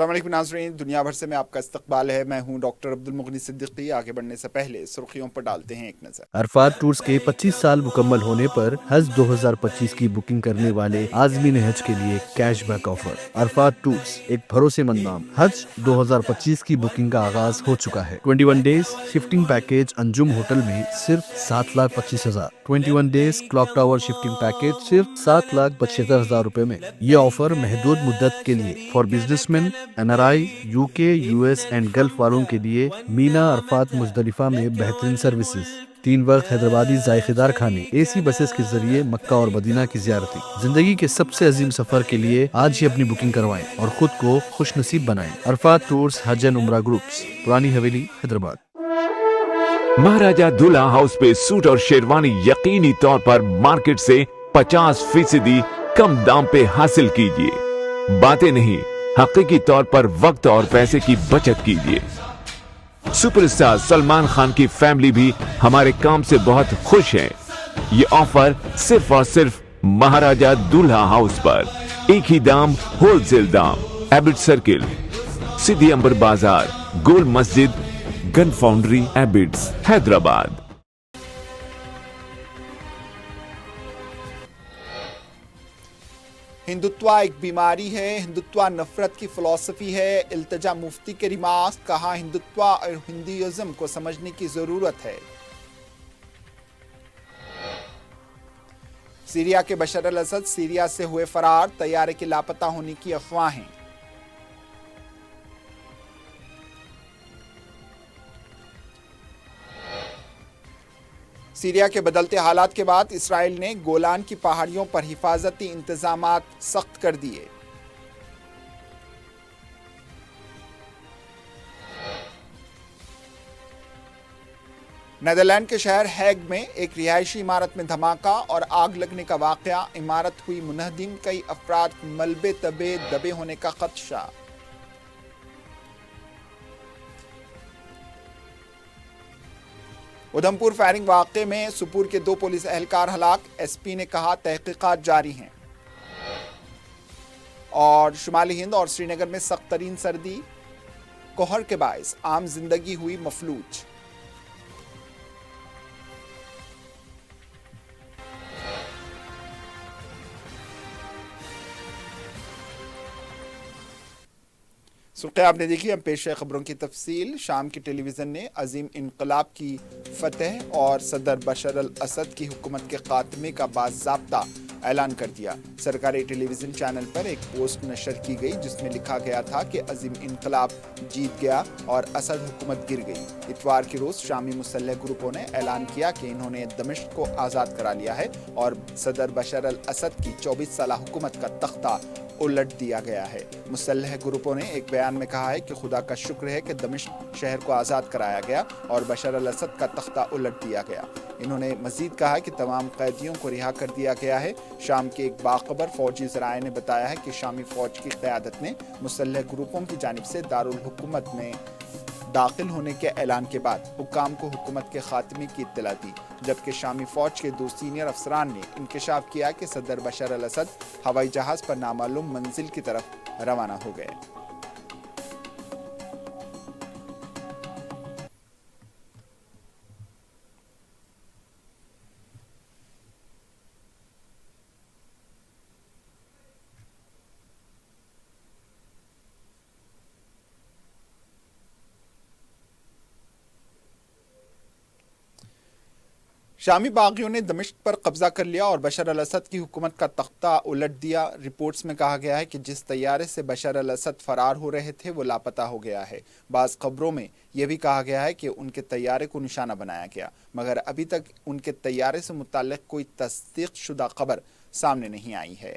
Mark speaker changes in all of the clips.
Speaker 1: السلام علیکم ناظرین، دنیا بھر سے میں آپ کا استقبال ہے۔ میں ہوں ڈاکٹر عبدالمغنی صدیقی۔ آگے بڑھنے سے پہلے سرخیوں پر ڈالتے ہیں ایک نظر۔
Speaker 2: عرفات ٹورز کے 25 سال مکمل ہونے پر حج 2025 کی بکنگ کرنے والے عازمین حج کے لیے cash back offer. Arafat tours ایک بھروسے مند نام۔ حج 2025 کی بکنگ کا آغاز ہو چکا ہے۔ 21 days shifting package Anjum hotel میں صرف 7,25,000۔ 21 days clock tower shifting package صرف 7,75,000 روپے میں۔ یہ آفر محدود مدت کے لیے for business man, NRI، UK، US and golf والوں کے لیے۔ مینا عرفات مزدلفہ میں بہترین سروسز، 3 وقت حیدرآبادی ذائقے دار کھانے، AC بسز کے ذریعے مکہ اور مدینہ کی زیارتی۔ زندگی کے سب سے عظیم سفر کے لیے آج ہی اپنی بکنگ کروائیں اور خود کو خوش نصیب بنائیں۔ عرفات ٹورز حج اینڈ عمرہ گروپس، پرانی حویلی، حیدرآباد۔
Speaker 3: مہاراجہ دلہا ہاؤس پہ سوٹ اور شیروانی یقینی طور پر مارکیٹ سے 50% کم دام پہ حاصل کیجیے۔ باتیں نہیں، حقیقی طور پر وقت اور پیسے کی بچت کیجیے۔ سپر اسٹار سلمان خان کی فیملی بھی ہمارے کام سے بہت خوش ہیں۔ یہ آفر صرف اور صرف مہاراجہ دلہا ہاؤس پر، ایک ہی دام، ہول سیل دام، ایبٹ سرکل، سدھی امبر بازار، گول مسجد، گن فاؤنڈری، ایبٹس، حیدرآباد۔
Speaker 1: ہندوتوا ایک بیماری ہے، ہندوتوا نفرت کی فلسفی ہے۔ التجا مفتی کے ریمارکس، کہا ہندوتوا اور ہندوازم کو سمجھنے کی ضرورت ہے۔ سیریا کے بشار الاسد سیریا سے ہوئے فرار، طیارے کے لاپتہ ہونے کی افواہیں۔ سیریا کے بدلتے حالات کے بعد اسرائیل نے گولان کی پہاڑیوں پر حفاظتی انتظامات سخت کر دیے۔ نیدرلینڈ کے شہر ہیگ میں ایک رہائشی عمارت میں دھماکہ اور آگ لگنے کا واقعہ، عمارت ہوئی منہدم، کئی افراد ملبے تبے دبے ہونے کا خدشہ۔ ادھمپور فائرنگ واقعے میں سپور کے 2 پولیس اہلکار ہلاک، SP نے کہا تحقیقات جاری ہیں۔ اور شمالی ہند اور سری نگر میں سخت ترین سردی، کوہر کے باعث عام زندگی ہوئی مفلوج۔ سرخی آپ نے دیکھی، ہم پیش ہے خبروں کی تفصیل۔ شام کی ٹیلی ویژن نے عظیم انقلاب کی فتح اور صدر بشار الاسد کی حکومت کے خاتمے کا باضابطہ اعلان کر دیا۔ سرکاری ٹیلی ویژن چینل پر ایک پوسٹ نشر کی گئی جس میں لکھا گیا تھا کہ عظیم انقلاب جیت گیا اور اسد حکومت گر گئی۔ اتوار کے روز شامی مسلح گروپوں نے اعلان کیا کہ انہوں نے دمشق کو آزاد کرا لیا ہے اور صدر بشار الاسد کی 24 سالہ حکومت کا تختہ الٹ دیا گیا ہے۔ مسلح گروپوں نے ایک بیان میں کہا ہے کہ خدا کا شکر ہے کہ دمشق شہر کو آزاد کرایا گیا اور بشار الاسد کا تختہ الٹ دیا گیا۔ انہوں نے مزید کہا کہ تمام قیدیوں کو رہا کر دیا گیا ہے۔ شام کے ایک باخبر فوجی ذرائع نے بتایا ہے کہ شامی فوج کی قیادت نے مسلح گروپوں کی جانب سے دارالحکومت میں داخل ہونے کے اعلان کے بعد حکام کو حکومت کے خاتمے کی اطلاع دی، جبکہ شامی فوج کے 2 سینئر افسران نے انکشاف کیا کہ صدر بشار الاسد ہوائی جہاز پر نامعلوم منزل کی طرف روانہ ہو گئے۔ شامی باغیوں نے دمشق پر قبضہ کر لیا اور بشار الاسد کی حکومت کا تختہ الٹ دیا۔ رپورٹس میں کہا گیا ہے کہ جس طیارے سے بشار الاسد فرار ہو رہے تھے وہ لاپتہ ہو گیا ہے۔ بعض خبروں میں یہ بھی کہا گیا ہے کہ ان کے طیارے کو نشانہ بنایا گیا، مگر ابھی تک ان کے طیارے سے متعلق کوئی تصدیق شدہ خبر سامنے نہیں آئی ہے۔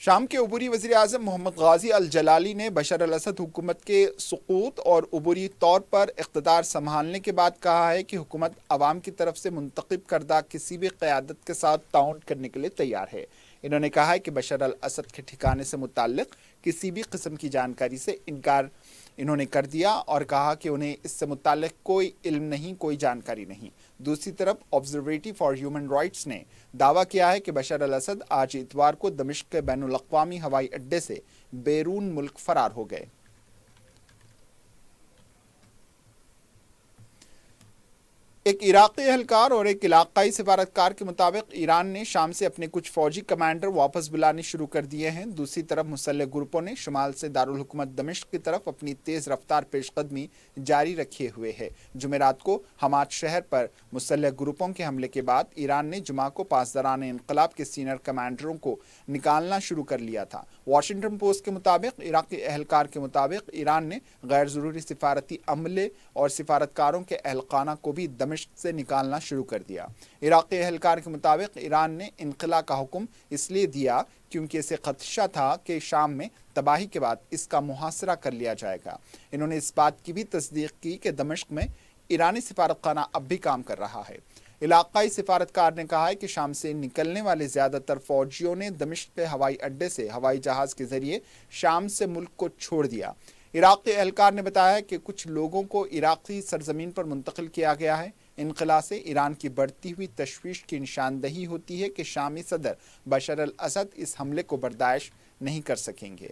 Speaker 1: شام کے عبوری وزیر اعظم محمد غازی الجلالی نے بشار الاسد حکومت کے سقوط اور عبوری طور پر اقتدار سنبھالنے کے بعد کہا ہے کہ حکومت عوام کی طرف سے منتخب کردہ کسی بھی قیادت کے ساتھ تعاون کرنے کے لیے تیار ہے۔ انہوں نے کہا ہے کہ بشار الاسد کے ٹھکانے سے متعلق کسی بھی قسم کی جانکاری سے انکار انہوں نے کر دیا اور کہا کہ انہیں اس سے متعلق کوئی علم نہیں، کوئی جانکاری نہیں۔ دوسری طرف آبزرویٹری فار ہیومن رائٹس نے دعویٰ کیا ہے کہ بشار الاسد آج اتوار کو دمشق کے بین الاقوامی ہوائی اڈے سے بیرون ملک فرار ہو گئے۔ ایک عراقی اہلکار اور ایک علاقائی سفارتکار کے مطابق ایران نے شام سے اپنے کچھ فوجی کمانڈر واپس بلانے شروع کر دیے ہیں۔ دوسری طرف مسلح گروپوں نے شمال سے دارالحکومت دمشق کی طرف اپنی تیز رفتار پیش قدمی جاری رکھے ہوئے ہے۔ جمعرات کو حماد شہر پر مسلح گروپوں کے حملے کے بعد ایران نے جمعہ کو پاسداران انقلاب کے سینئر کمانڈروں کو نکالنا شروع کر لیا تھا۔ واشنگٹن پوسٹ کے مطابق عراقی اہلکار کے مطابق ایران نے غیر ضروری سفارتی عملے اور سفارتکاروں کے اہلخانہ کو بھی دمشق سے نکالنا شروع کر دیا۔ عراقی اہلکار کے مطابق ایران نے انخلا کا حکم اس لیے دیا کیونکہ اسے خدشہ تھا کہ شام میں تباہی کے بعد اس کا محاصرہ کر لیا جائے گا۔ انہوں نے اس بات کی بھی تصدیق کی کہ دمشق میں ایرانی سفارتخانہ اب بھی کام کر رہا ہے۔ علاقائی سفارتکار نے کہا ہے کہ شام سے نکلنے والے زیادہ تر فوجیوں نے دمشق کے ہوائی اڈے سے ہوائی جہاز کے ذریعے شام سے ملک کو چھوڑ دیا۔ عراقی اہلکار نے بتایا کہ کچھ لوگوں کو عراقی سرزمین پر منتقل کیا گیا ہے۔ انخلا سے ایران کی بڑھتی ہوئی تشویش کی نشاندہی ہوتی ہے کہ شامی صدر بشار الاسد اس حملے کو برداشت نہیں کر سکیں گے۔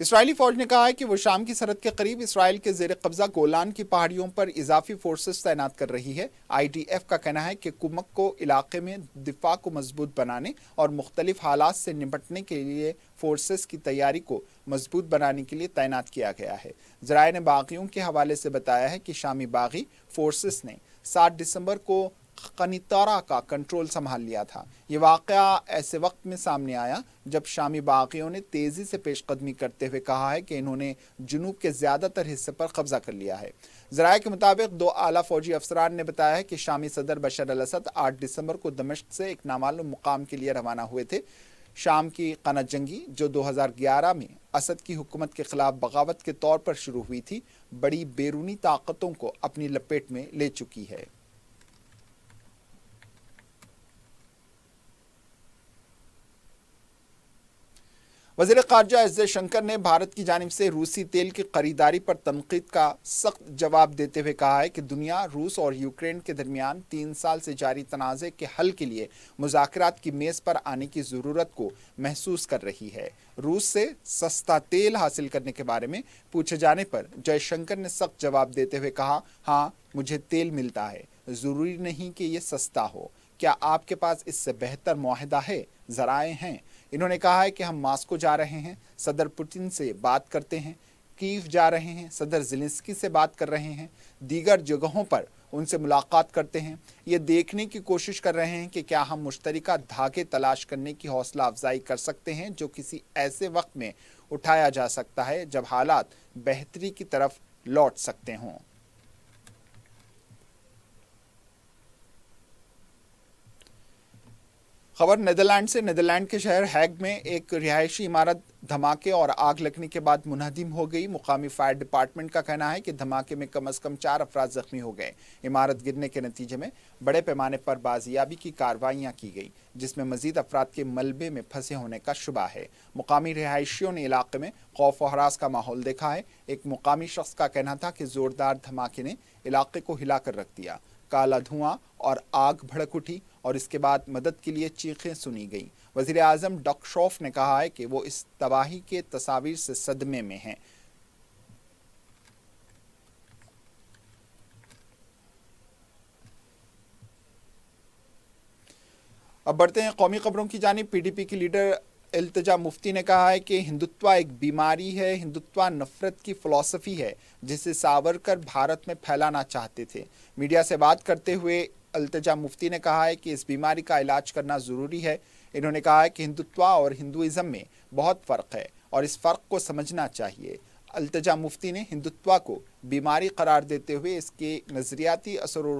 Speaker 1: اسرائیلی فوج نے کہا ہے کہ وہ شام کی سرحد کے قریب اسرائیل کے زیر قبضہ گولان کی پہاڑیوں پر اضافی فورسز تعینات کر رہی ہے۔ IDF کا کہنا ہے کہ کمک کو علاقے میں دفاع کو مضبوط بنانے اور مختلف حالات سے نمٹنے کے لیے فورسز کی تیاری کو مضبوط بنانے کے لیے تعینات کیا گیا ہے۔ ذرائع نے باغیوں کے حوالے سے بتایا ہے کہ شامی باغی فورسز نے 7 دسمبر کو قنیطرہ کا کنٹرول سنبھال لیا تھا۔ یہ واقعہ ایسے وقت میں سامنے آیا جب شامی باغیوں نے تیزی سے پیش قدمی کرتے ہوئے کہا ہے کہ انہوں نے جنوب کے زیادہ تر حصے پر قبضہ کر لیا ہے۔ ذرائع کے مطابق 2 اعلیٰ فوجی افسران نے بتایا ہے کہ شامی صدر بشار الاسد 8 دسمبر کو دمشق سے ایک نامعلوم مقام کے لیے روانہ ہوئے تھے۔ شام کی قناة جنگی جو 2011 میں اسد کی حکومت کے خلاف بغاوت کے طور پر شروع ہوئی تھی، بڑی بیرونی طاقتوں کو اپنی لپیٹ میں لے چکی ہے۔ وزیر خارجہ ایس جے شنکر نے بھارت کی جانب سے روسی تیل کی خریداری پر تنقید کا سخت جواب دیتے ہوئے کہا ہے کہ دنیا روس اور یوکرین کے درمیان 3 سال سے جاری تنازع کے حل کے لیے مذاکرات کی میز پر آنے کی ضرورت کو محسوس کر رہی ہے۔ روس سے سستا تیل حاصل کرنے کے بارے میں پوچھے جانے پر جے شنکر نے سخت جواب دیتے ہوئے کہا، ہاں مجھے تیل ملتا ہے، ضروری نہیں کہ یہ سستا ہو۔ کیا آپ کے پاس اس سے بہتر معاہدہ ہے؟ ذرائع ہیں۔ انہوں نے کہا ہے کہ ہم ماسکو جا رہے ہیں، صدر پوتن سے بات کرتے ہیں، کیف جا رہے ہیں، صدر زیلنسکی سے بات کر رہے ہیں، دیگر جگہوں پر ان سے ملاقات کرتے ہیں، یہ دیکھنے کی کوشش کر رہے ہیں کہ کیا ہم مشترکہ دھاگے تلاش کرنے کی حوصلہ افزائی کر سکتے ہیں جو کسی ایسے وقت میں اٹھایا جا سکتا ہے جب حالات بہتری کی طرف لوٹ سکتے ہوں۔ خبر نیدرلینڈ سے۔ نیدرلینڈ کے شہر ہیگ میں ایک رہائشی عمارت دھماکے اور آگ لگنے کے بعد منہدم ہو گئی۔ مقامی فائر ڈپارٹمنٹ کا کہنا ہے کہ دھماکے میں کم از کم 4 افراد زخمی ہو گئے۔ عمارت گرنے کے نتیجے میں بڑے پیمانے پر بازیابی کی کارروائیاں کی گئی، جس میں مزید افراد کے ملبے میں پھنسے ہونے کا شبہ ہے۔ مقامی رہائشیوں نے علاقے میں خوف و ہراس کا ماحول دیکھا ہے۔ ایک مقامی شخص کا کہنا تھا کہ زوردار دھماکے نے علاقے کو ہلا کر رکھ دیا۔ کالا دھواں اور آگ بھڑک اٹھی اور اس کے بعد مدد کے لیے چیخیں سنی گئیں۔ وزیر اعظم ڈک شوف نے کہا ہے کہ وہ اس تباہی کے تصاویر سے صدمے میں ہیں۔ اب بڑھتے ہیں قومی خبروں کی جانب۔ PDP کی لیڈر التجا مفتی نے کہا ہے کہ ہندوتوا ایک بیماری ہے۔ ہندوتوا نفرت کی فلسفی ہے جسے ساورکر بھارت میں پھیلانا چاہتے تھے۔ میڈیا سے بات کرتے ہوئے التجا مفتی نے کہا ہے کہ اس بیماری کا علاج کرنا ضروری ہے۔ انہوں نے کہا ہے کہ ہندوتوا اور ہندوازم میں بہت فرق ہے اور اس فرق کو سمجھنا چاہیے۔ التجا مفتی نے ہندوتوا کو بیماری قرار دیتے ہوئے اس کے نظریاتی اثر و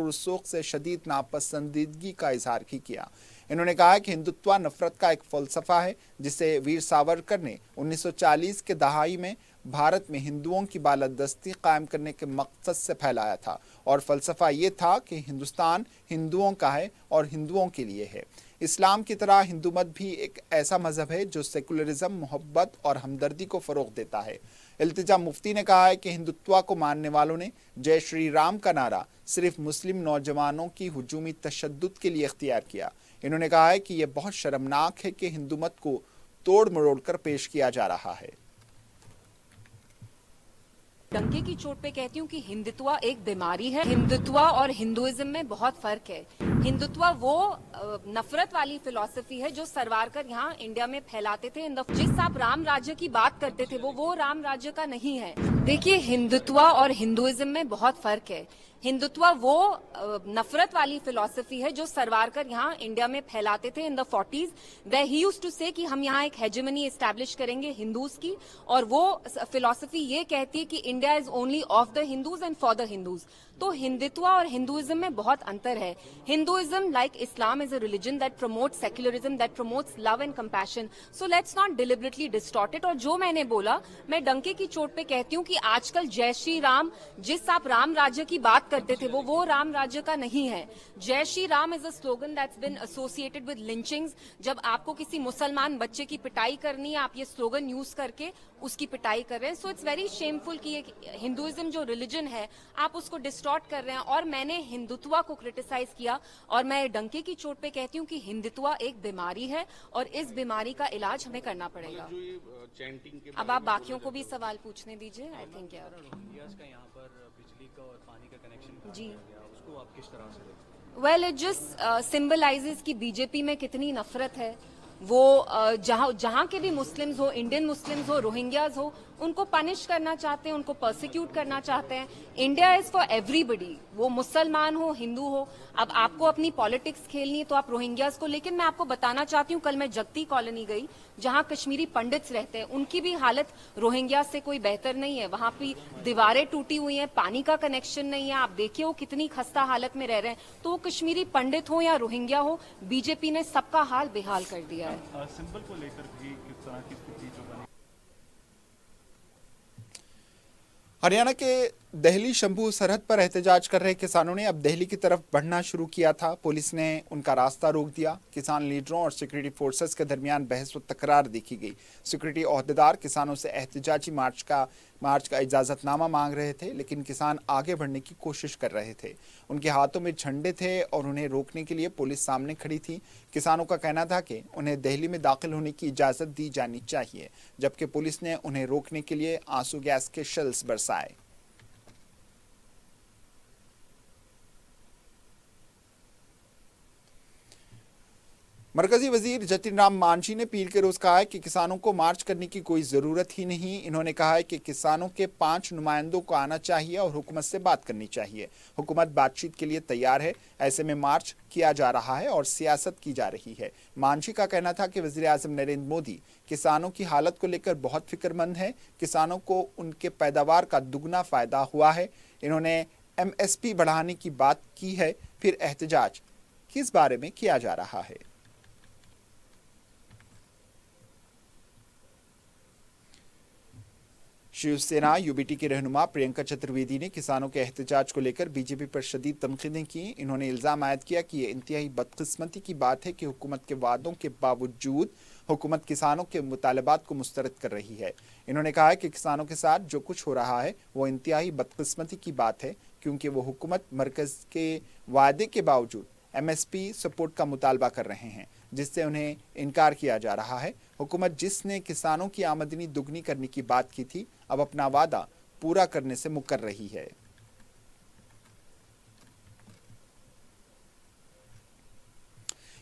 Speaker 1: رسوخ سے شدید ناپسندیدگی کا اظہار کیا۔ انہوں نے کہا کہ ہندوتوا نفرت کا ایک فلسفہ ہے جسے ویر ساورکر نے 1940 کے دہائی میں بھارت میں ہندوؤں کی بالادستی قائم کرنے کے مقصد سے پھیلایا تھا، اور فلسفہ یہ تھا کہ ہندوستان ہندوؤں کا ہے اور ہندوؤں کے لیے ہے۔ اسلام کی طرح ہندو مت بھی ایک ایسا مذہب ہے جو سیکولرزم، محبت اور ہمدردی کو فروغ دیتا ہے۔ التجا مفتی نے کہا ہے کہ ہندوتوا کو ماننے والوں نے جے شری رام کا نعرہ صرف مسلم نوجوانوں کی ہجومی تشدد کے لیے اختیار کیا۔ انہوں نے کہا ہے کہ یہ بہت شرمناک ہے کہ ہندو مت کو توڑ مروڑ کر پیش کیا جا رہا ہے۔
Speaker 4: ڈنکے کی چوٹ پہ کہتی ہوں کہ ہندوتوا ایک بیماری ہے۔ ہندوتوا اور ہندوازم میں بہت فرق ہے۔ ہندوتوا وہ نفرت والی فلسفی ہے جو سروارکر یہاں انڈیا میں پھیلاتے تھے۔ جس آپ رام راجیہ کی بات کرتے تھے وہ رام راجیہ کا نہیں ہے۔ دیکھیے، ہندوتوا اور ہندوازم میں بہت فرق ہے۔ ہندوتوا وہ نفرت والی فلسفی ہے جو سروارکر یہاں انڈیا میں پھیلاتے تھے ان دا 40s where he used to say کہ ہم یہاں ایک ہیجمنی اسٹیبلش کریں گے ہندوز کی، اور وہ فلسفی یہ کہتی ہے کہ India is only of the Hindus and for the Hindus. تو ہندوتوا اور ہندوازم میں بہت انتر ہے۔ Hinduism like Islam is a religion that promotes secularism, that promotes love and compassion, so let's not deliberately distort it. اور جو میں نے بولا، میں ڈنکے کی چوٹ پہ کہتی ہوں کہ آج کل جے شری رام، جس آپ رام راجیہ کی بات کرتے تھے وہ رام راجیہ کا نہیں ہے۔ Jai Shri Ram is a slogan that's been associated with lynchings. جب آپ کو کسی مسلمان بچے کی پٹائی کرنی ہے، آپ یہ سلوگن یوز کر کے اس کی پٹائی کر رہے ہیں۔ سو اٹس ویری شیمفل کہ ہندوازم جو ریلیجن ہے آپ اس کو ڈسٹارٹ کر رہے ہیں۔ اور میں نے ہندوتوا کو کرٹیسائز کیا، اور میں ڈنکے کی چوٹ پہ کہتی ہوں کہ ہندوتوا ایک بیماری ہے اور اس بیماری کا علاج ہمیں کرنا پڑے گا۔ اب آپ باقیوں کو بھی سوال پوچھنے دیجیے۔ آئی تھنک جی ویل اٹ جسٹ سمبلائزز کہ بی جے پی میں کتنی نفرت ہے۔ وہ جہاں کے بھی مسلمز ہو، انڈین مسلمز ہو، روہنگیاز ہو، ان کو پنش کرنا چاہتے ہیں، ان کو پرسیکیوٹ کرنا چاہتے ہیں۔ انڈیا از فار ایوری بڈی، وہ مسلمان ہو، ہندو ہو۔ اب آپ کو اپنی پالیٹکس کھیلنی ہے تو آپ روہنگیاز کو، لیکن میں آپ کو بتانا چاہتی ہوں، کل میں جگتی کالونی گئی جہاں کشمیری پنڈتس رہتے ہیں، ان کی بھی حالت روہنگیاز سے کوئی بہتر نہیں ہے۔ وہاں پہ دیواریں ٹوٹی ہوئی ہیں، پانی کا کنیکشن نہیں ہے، آپ دیکھیے وہ کتنی خستہ حالت میں رہ رہے ہیں۔ تو وہ کشمیری پنڈت ہو یا روہنگیا ہو، بی جے پی نے سب کا حال بحال کر دیا ہے۔
Speaker 5: سمبل کو لے کر بھی کس طرح کی استھتی جو بنی؟
Speaker 1: ہریانہ کے دہلی شمبھو سرحد پر احتجاج کر رہے کسانوں نے اب دہلی کی طرف بڑھنا شروع کیا تھا۔ پولیس نے ان کا راستہ روک دیا۔ کسان لیڈروں اور سیکورٹی فورسز کے درمیان بحث و تکرار دیکھی گئی۔ سیکورٹی عہدیدار کسانوں سے احتجاجی مارچ کا اجازت نامہ مانگ رہے تھے، لیکن کسان آگے بڑھنے کی کوشش کر رہے تھے۔ ان کے ہاتھوں میں جھنڈے تھے اور انہیں روکنے کے لیے پولیس سامنے کھڑی تھی۔ کسانوں کا کہنا تھا کہ انہیں دہلی میں داخل ہونے کی اجازت دی جانی چاہیے، جبکہ پولیس نے انہیں روکنے کے لیے آنسو گیس کے شیلز برسائے۔ مرکزی وزیر جتن رام مانجھی نے پیل کے روز کہا ہے کہ کسانوں کو مارچ کرنے کی کوئی ضرورت ہی نہیں۔ انہوں نے کہا ہے کہ کسانوں کے 5 نمائندوں کو آنا چاہیے اور حکومت سے بات کرنی چاہیے۔ حکومت بات چیت کے لیے تیار ہے، ایسے میں مارچ کیا جا رہا ہے اور سیاست کی جا رہی ہے۔ مانجھی کا کہنا تھا کہ وزیر اعظم نریندر مودی کسانوں کی حالت کو لے کر بہت فکر مند ہے۔ کسانوں کو ان کے پیداوار کا دگنا فائدہ ہوا ہے۔ انہوں نے MSP بڑھانے کی بات کی ہے۔ پھر احتجاج کس بارے میں کیا جا رہا ہے؟ شیو سینا UBT کی رہنما پرینکا چترویدی نے کسانوں کے احتجاج کو لے کر بی جے پی پر شدید تنقیدیں کی۔ انہوں نے الزام عائد کیا کہ یہ انتہائی بدقسمتی کی بات ہے کہ حکومت کے وعدوں کے باوجود حکومت کسانوں کے مطالبات کو مسترد کر رہی ہے۔ انہوں نے کہا کہ کسانوں کے ساتھ جو کچھ ہو رہا ہے وہ انتہائی بدقسمتی کی بات ہے، کیونکہ وہ حکومت مرکز کے وعدے کے باوجود MSP سپورٹ کا مطالبہ کر رہے ہیں، جس سے انہیں انکار کیا جا رہا ہے۔ حکومت جس نے کسانوں کی آمدنی دگنی کرنے کی بات کی تھی، اب اپنا وعدہ پورا کرنے سے مکر رہی ہے۔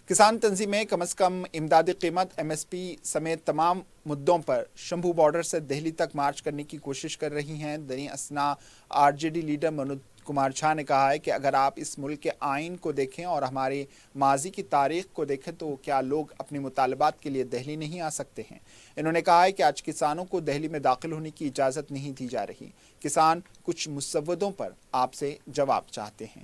Speaker 1: کسان تنظیمیں کم از کم امدادی قیمت MSP سمیت تمام مدوں پر شمبھو بارڈر سے دہلی تک مارچ کرنے کی کوشش کر رہی ہیں۔ دنی اسنا RJD لیڈر منوج کمار جھا نے کہا ہے کہ اگر آپ اس ملک کے آئین کو دیکھیں اور ہمارے ماضی کی تاریخ کو دیکھیں تو کیا لوگ اپنے مطالبات کے لیے دہلی نہیں آ سکتے ہیں؟ انہوں نے کہا ہے کہ آج کسانوں کو دہلی میں داخل ہونے کی اجازت نہیں دی جا رہی۔ کسان کچھ مسودوں پر آپ سے جواب چاہتے ہیں۔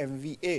Speaker 1: MVA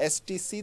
Speaker 1: STC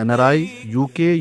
Speaker 2: NRI, UK,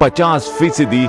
Speaker 3: 50%